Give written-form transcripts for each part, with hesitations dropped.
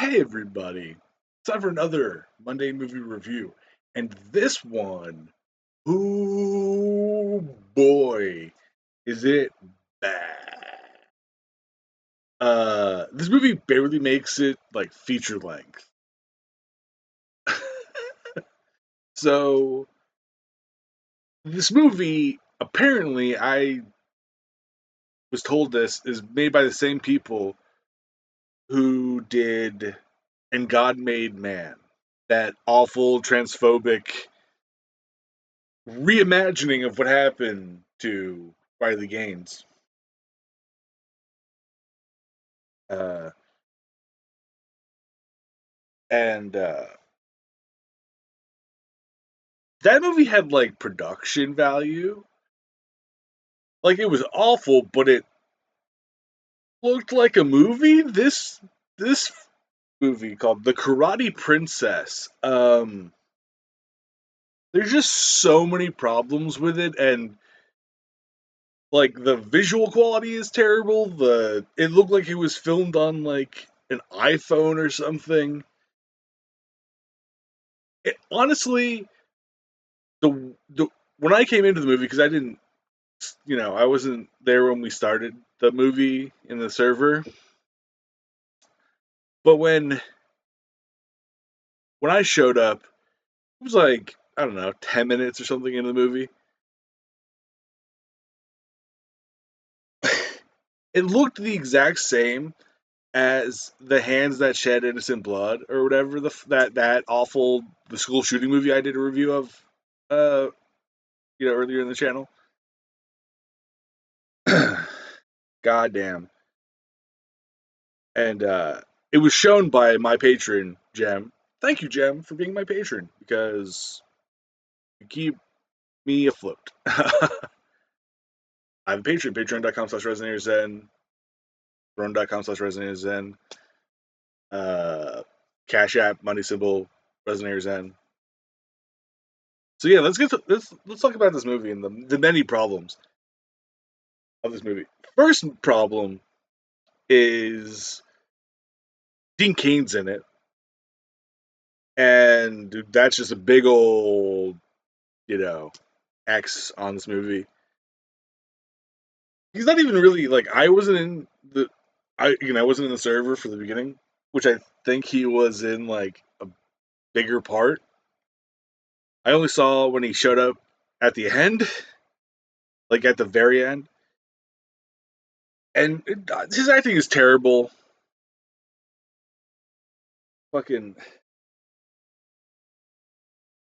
Hey everybody, it's time for another Monday movie review. And this one, oh boy, is it bad. This movie barely makes it like feature length. So this movie, apparently I was told this is made by the same people who did And God Made Man. That awful transphobic reimagining of what happened to Riley Gaines. Uh, and that movie had like production value. Like it was awful, but it looked like a movie. This movie called The Karate Princess. There's just so many problems with it, and like the visual quality is terrible. It looked like it was filmed on like an iPhone or something. Honestly, the when I came into the movie, because I didn't, I wasn't there when we started the movie in the server. But when I showed up, it was like, I don't know, 10 minutes or something into the movie. It looked the exact same as The Hands That Shed Innocent Blood or whatever that awful the school shooting movie I did a review of, uh, earlier in the channel. Goddamn. And it was shown by my patron, Jem. Thank you, Jem, for being my patron because you keep me afloat. I have a Patreon, patreon.com/RezenatorZen, run.com/RezenatorZen, uh, Cash App, money symbol, RezenatorZen. So yeah, let's talk about this movie and the many problems of this movie. First problem is Dean Cain's in it, and dude, that's just a big old, X on this movie. He's not even really like I wasn't in the server for the beginning, which I think he was in like a bigger part. I only saw when he showed up at the end, like at the very end, and his acting is terrible. Fucking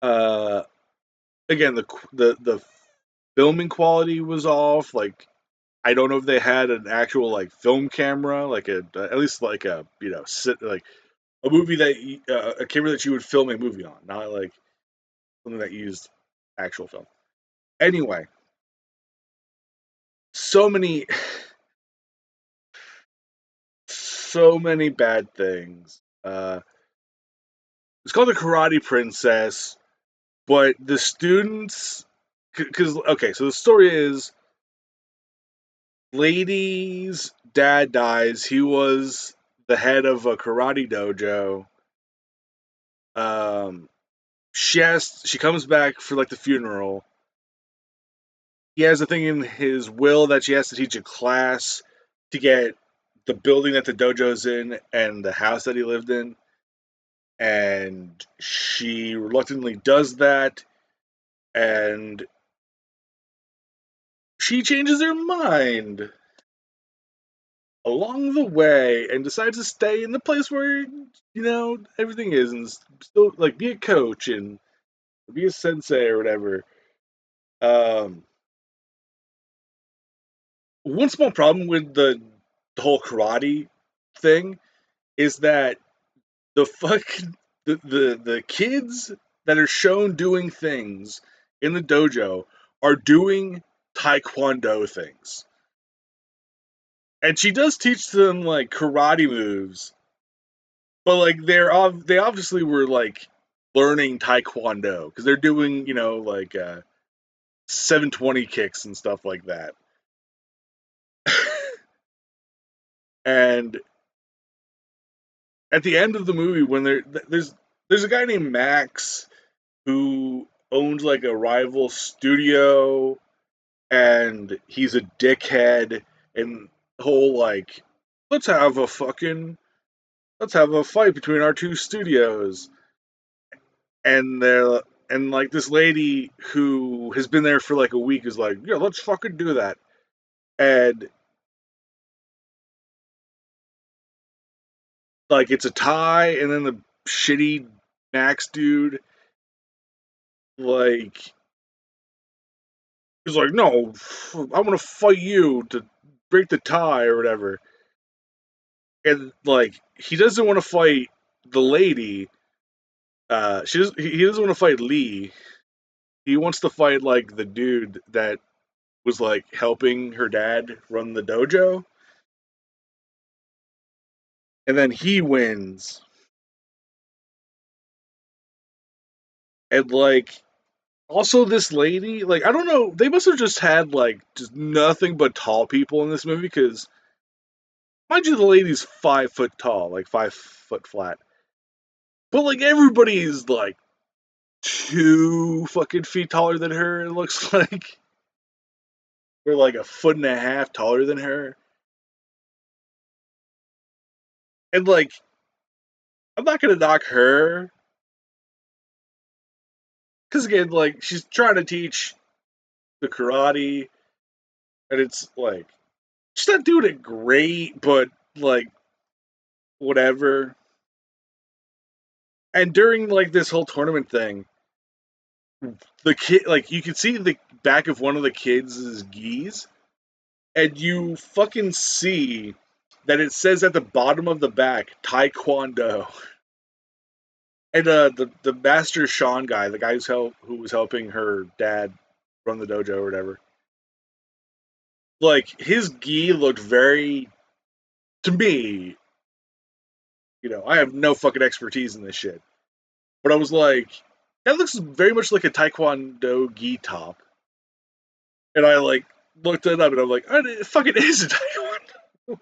uh, again the filming quality was off. Like I don't know if they had an actual like film camera, like at least like a like a movie that a camera that you would film a movie on, not like something that used actual film. Anyway, so many, so many bad things. It's called the Karate Princess, but the students, because okay, so the story is, lady's dad dies. He was the head of a karate dojo. Um, she comes back for like the funeral. He has a thing in his will that she has to teach a class to get the building that the dojo's in and the house that he lived in. And she reluctantly does that, and she changes her mind along the way and decides to stay in the place where everything is, and still like be a coach and be a sensei or whatever. Um, One small problem with the whole karate thing is that the fuck the kids that are shown doing things in the dojo are doing taekwondo things. And she does teach them like karate moves, but like they obviously were like learning taekwondo because they're doing, like 720 kicks and stuff like that. And at the end of the movie when there's a guy named Max who owns like a rival studio, and he's a dickhead, and the whole like let's have a fucking let's have a fight between our two studios, and they're and like this lady who has been there for like a week is like, yeah, let's fucking do that. And like it's a tie, and then the shitty Max dude like he's like, no, I want to fight you to break the tie or whatever. And like he doesn't want to fight the lady. He doesn't want to fight Lee. He wants to fight like the dude that was like helping her dad run the dojo, and then he wins. And like also this lady, like I don't know, they must have just had like just nothing but tall people in this movie because mind you, the lady's 5 foot tall, like 5 foot flat, but like everybody's like 2 fucking feet taller than her. It looks like they're like a foot and a half taller than her, and like I'm not gonna knock her because again, like she's trying to teach the karate, and it's like she's not doing it great, but like whatever. And during like this whole tournament thing, the kid like you can see the back of one of the kids' gis, and you fucking see that it says at the bottom of the back Taekwondo. And the Master Sean guy, the guy who was helping her dad run the dojo or whatever, like his gi looked very to me. I have no fucking expertise in this shit, but I was like, that looks very much like a Taekwondo gi top, and I like looked it up, and I'm like, oh, it fucking is a Taekwondo.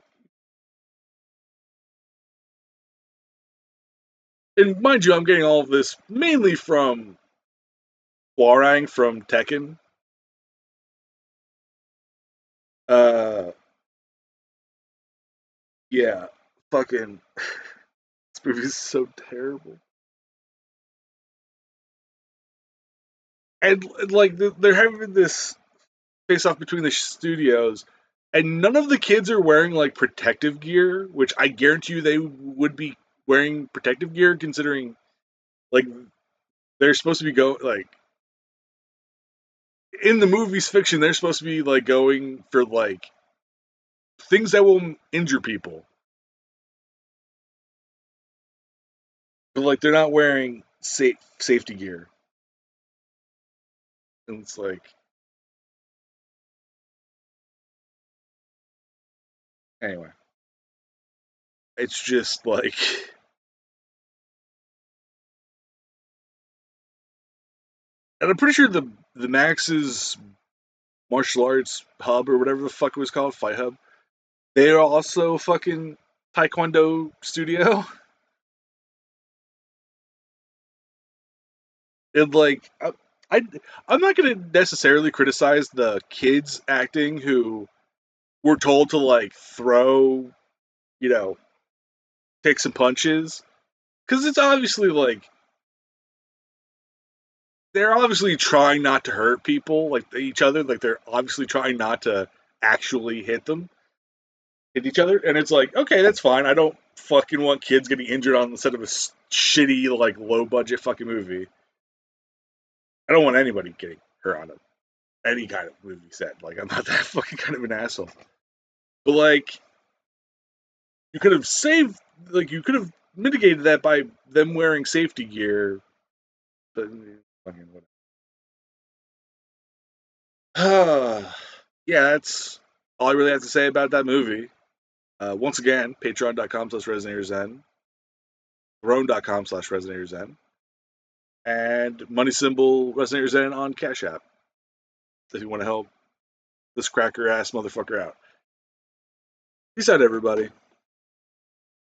And mind you, I'm getting all of this mainly from Warang from Tekken. Uh, yeah, fucking this movie is so terrible. And like they're having this face off between the studios, and none of the kids are wearing like protective gear, which I guarantee you they would be wearing protective gear considering like they're supposed to be like in the movie's fiction they're supposed to be like going for like things that will injure people, but like they're not wearing safety gear, and it's like anyway, it's just like and I'm pretty sure the Max's martial arts hub or whatever the fuck it was called, fight hub, they're also fucking Taekwondo studio. And like I I'm not gonna necessarily criticize the kids acting who were told to like throw, you know, take some punches. Cause it's obviously like they're obviously trying not to hurt people, like each other, like they're obviously trying not to actually hit each other, and it's like, okay, that's fine. I don't fucking want kids getting injured on the set of a shitty, like low budget fucking movie. I don't want anybody getting hurt on any kind of movie set. Like I'm not that fucking kind of an asshole. But like you could have saved, like you could have mitigated that by them wearing safety gear. But fucking whatever. Yeah, that's all I really have to say about that movie. Once again, patreon.com/RezenatorZen, Throne.com/RezenatorZen, and money symbol RezenatorZen on Cash App if you want to help this cracker ass motherfucker out. Peace out, everybody.